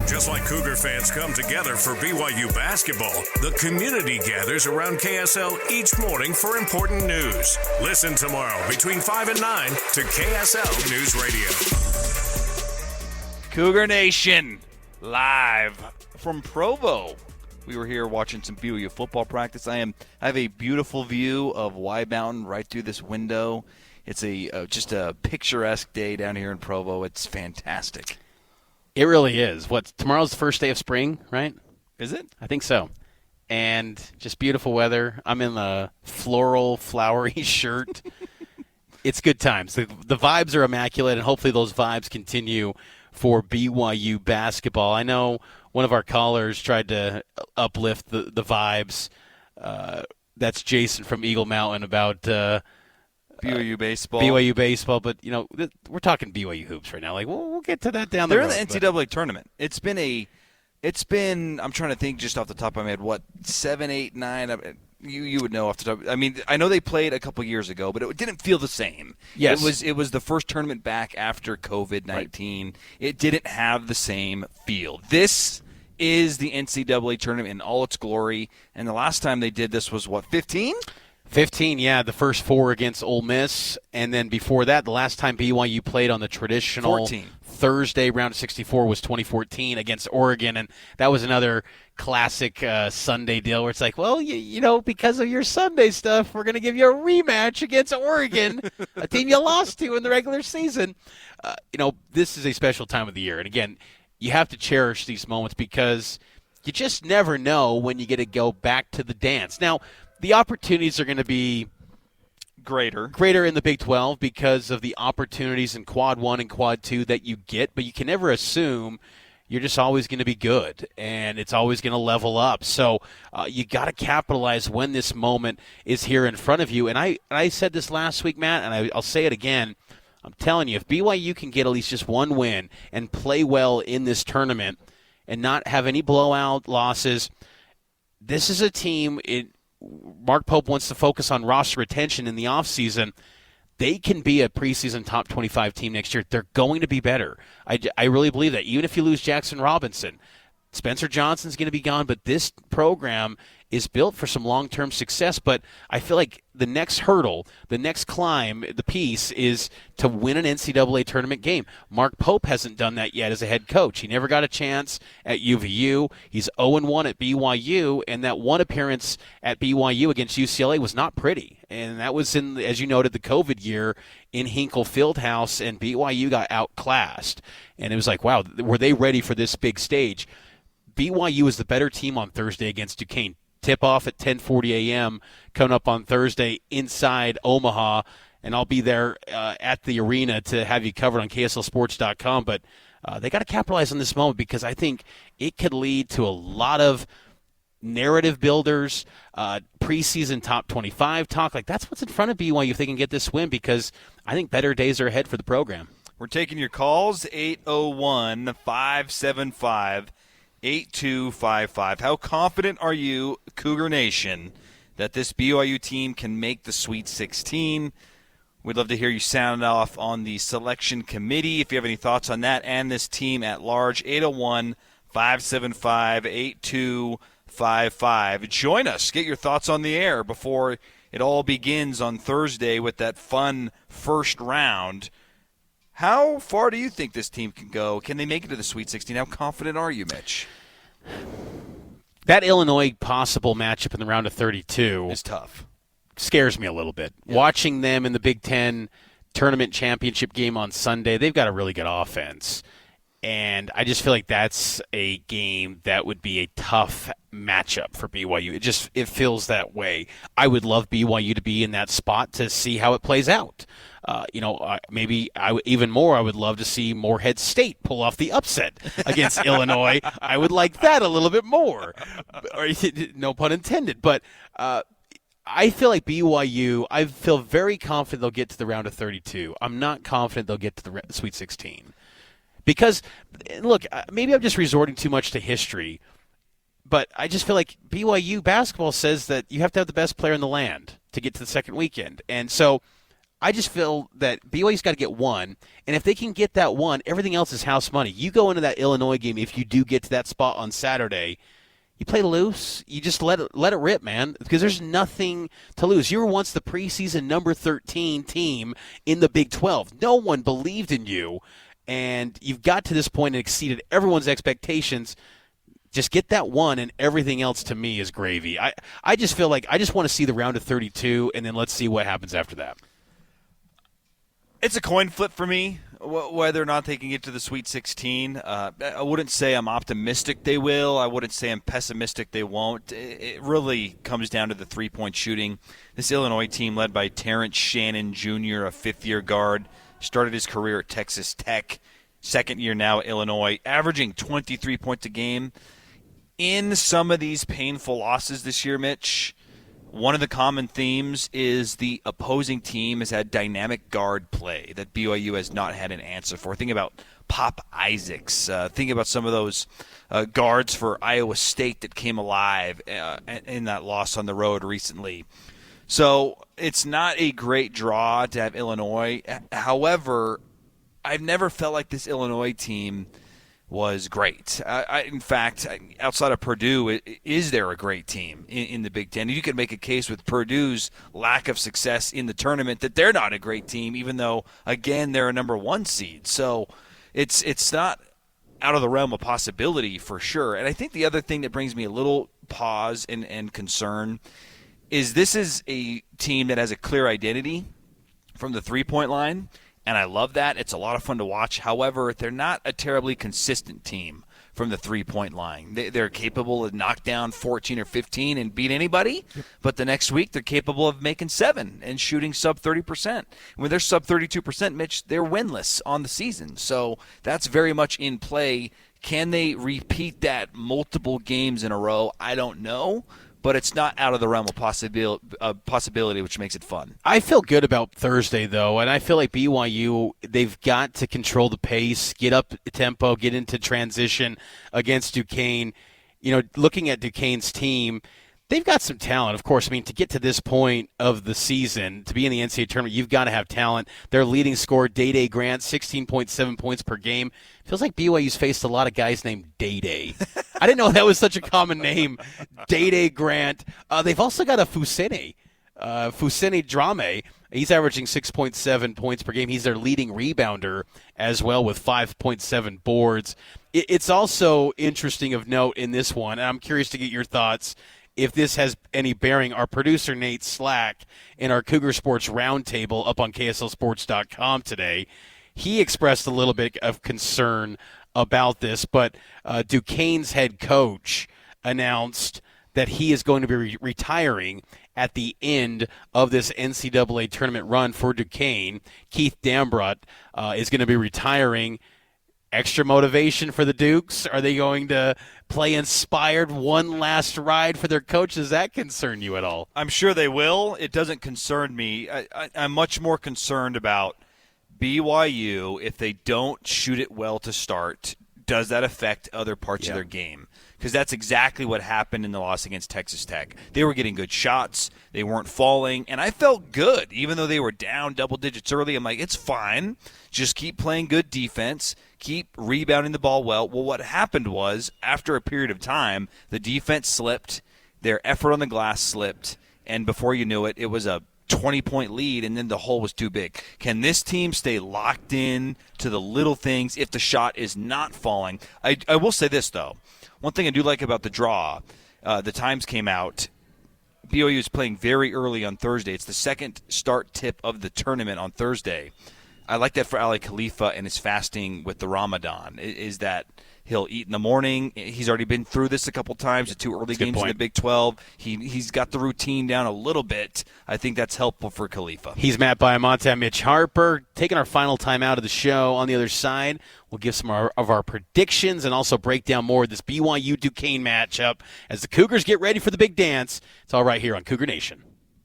Just like Cougar fans come together for BYU basketball, the community gathers around KSL each morning for important news. Listen tomorrow between 5 and 9 to KSL News Radio. Cougar Nation, live from Provo. We were here watching some BYU football practice. I have a beautiful view of Wide Mountain right through this window. It's just a picturesque day down here in Provo. It's fantastic. It really is. Tomorrow's the first day of spring, right? Is it? I think so. And just beautiful weather. I'm in the floral, flowery shirt. It's good times. The vibes are immaculate, and hopefully those vibes continue for BYU basketball. I know one of our callers tried to uplift the vibes. That's Jason from Eagle Mountain about BYU baseball. BYU baseball, but we're talking BYU hoops right now. Like we'll get to that down the road. They're in the NCAA tournament. It's been I'm trying to think just off the top of my head 7, 8, 9. You would know off the top. I mean, I know they played a couple years ago, but it didn't feel the same. Yes. It was the first tournament back after COVID-19. Right. It didn't have the same feel. This is the NCAA tournament in all its glory, and the last time they did this was 15? 15, yeah, the first 4 against Ole Miss, and then before that, the last time BYU played on the traditional 14. Thursday round of 64 was 2014 against Oregon, and that was another classic Sunday deal where it's like, well, because of your Sunday stuff, we're going to give you a rematch against Oregon, a team you lost to in the regular season. This is a special time of the year, and again, you have to cherish these moments because you just never know when you get to go back to the dance. Now, the opportunities are going to be greater in the Big 12 because of the opportunities in Quad 1 and Quad 2 that you get, but you can never assume you're just always going to be good and it's always going to level up. So you got to capitalize when this moment is here in front of you. And I said this last week, Matt, and I'll say it again. I'm telling you, if BYU can get at least just one win and play well in this tournament and not have any blowout losses, this is a team Mark Pope wants to focus on roster retention in the offseason. They can be a preseason top 25 team next year. They're going to be better. I really believe that. Even if you lose Jackson Robinson, Spencer Johnson's going to be gone, but this program is built for some long-term success. But I feel like the next hurdle, the next climb, the piece is to win an NCAA tournament game. Mark Pope hasn't done that yet as a head coach. He never got a chance at UVU. He's 0-1 at BYU, and that one appearance at BYU against UCLA was not pretty. And that was in, as you noted, the COVID year in Hinkle Fieldhouse, and BYU got outclassed. And it was like, wow, were they ready for this big stage? BYU is the better team on Thursday against Duquesne. Tip-off at 10:40 a.m. coming up on Thursday inside Omaha, and I'll be there at the arena to have you covered on KSLSports.com. But they got to capitalize on this moment because I think it could lead to a lot of narrative builders, preseason top 25 talk. Like that's what's in front of BYU if they can get this win because I think better days are ahead for the program. We're taking your calls, 801-575-8255. How confident are you, Cougar Nation, that this BYU team can make the Sweet 16? We'd love to hear you sound off on the selection committee if you have any thoughts on that and this team at large. 801-575-8255. Join us. Get your thoughts on the air before it all begins on Thursday with that fun first round. How far do you think this team can go? Can they make it to the Sweet 16? How confident are you, Mitch? That Illinois possible matchup in the round of 32 is tough. Scares me a little bit. Yeah. Watching them in the Big Ten tournament championship game on Sunday, they've got a really good offense. And I just feel like that's a game that would be a tough matchup for BYU. It feels that way. I would love BYU to be in that spot to see how it plays out. Maybe even more, I would love to see Morehead State pull off the upset against Illinois. I would like that a little bit more. No pun intended. But I feel like BYU, I feel very confident they'll get to the round of 32. I'm not confident they'll get to the Sweet 16. Because, look, maybe I'm just resorting too much to history, but I just feel like BYU basketball says that you have to have the best player in the land to get to the second weekend. And so I just feel that BYU's got to get one, and if they can get that one, everything else is house money. You go into that Illinois game, if you do get to that spot on Saturday, you play loose. You just let it rip, man, because there's nothing to lose. You were once the preseason number 13 team in the Big 12. No one believed in you, and you've got to this point and exceeded everyone's expectations. Just get that one, and everything else to me is gravy. I just feel like I just want to see the round of 32, and then let's see what happens after that. It's a coin flip for me, whether or not they can get to the Sweet 16. I wouldn't say I'm optimistic they will. I wouldn't say I'm pessimistic they won't. It really comes down to the three-point shooting. This Illinois team, led by Terrence Shannon Jr., a fifth-year guard, started his career at Texas Tech, second year now at Illinois, averaging 23 points a game. In some of these painful losses this year, Mitch, one of the common themes is the opposing team has had dynamic guard play that BYU has not had an answer for. Think about Pop Isaacs. Think about some of those guards for Iowa State that came alive in that loss on the road recently. So it's not a great draw to have Illinois. However, I've never felt like this Illinois team was great. In fact, outside of Purdue, is there a great team in the Big Ten? You could make a case with Purdue's lack of success in the tournament that they're not a great team, even though, again, they're a number one seed. So it's not out of the realm of possibility for sure. And I think the other thing that brings me a little pause and concern is this is a team that has a clear identity from the three-point line. And I love that. It's a lot of fun to watch. However, they're not a terribly consistent team from the three-point line. They're capable of knock down 14 or 15 and beat anybody, but the next week they're capable of making 7 and shooting sub 30%. When they're sub 32%, Mitch, they're winless on the season. So that's very much in play. Can they repeat that multiple games in a row? I don't know. But it's not out of the realm of possibility, which makes it fun. I feel good about Thursday, though, and I feel like BYU, they've got to control the pace, get up tempo, get into transition against Duquesne. You know, looking at Duquesne's team, they've got some talent, of course. I mean, to get to this point of the season, to be in the NCAA tournament, you've got to have talent. Their leading scorer, Day Grant, 16.7 points per game. Feels like BYU's faced a lot of guys named Day. I didn't know that was such a common name, Day Grant. They've also got a Fusene Drame. He's averaging 6.7 points per game. He's their leading rebounder as well with 5.7 boards. It's also interesting of note in this one, and I'm curious to get your thoughts if this has any bearing. Our producer, Nate Slack, in our Cougar Sports Roundtable up on KSLSports.com today, he expressed a little bit of concern about this, but Duquesne's head coach announced that he is going to be retiring at the end of this NCAA tournament run for Duquesne. Keith Dambrot is going to be retiring. Extra motivation for the Dukes? Are they going to play inspired one last ride for their coach? Does that concern you at all? I'm sure they will. It doesn't concern me. I'm much more concerned about BYU. If they don't shoot it well to start, does that affect other parts of their game? Because that's exactly what happened in the loss against Texas Tech. They were getting good shots. They weren't falling. And I felt good. Even though they were down double digits early, I'm like, it's fine. Just keep playing good defense. Keep rebounding the ball well. Well, what happened was, after a period of time, the defense slipped. Their effort on the glass slipped. And before you knew it, it was a 20-point lead, and then the hole was too big. Can this team stay locked in to the little things if the shot is not falling? I will say this, though. One thing I do like about the draw, the times came out. BYU is playing very early on Thursday. It's the second start tip of the tournament on Thursday. I like that for Ali Khalifa and his fasting with the Ramadan, is that he'll eat in the morning. He's already been through this a couple times, the 2 early games in the Big 12. He's got the routine down a little bit. I think that's helpful for Khalifa. He's Matt Baiamonte. I'm Mitch Harper. Taking our final time out of the show. On the other side, we'll give some of our predictions and also break down more of this BYU-Duquesne matchup as the Cougars get ready for the big dance. It's all right here on Cougar Nation.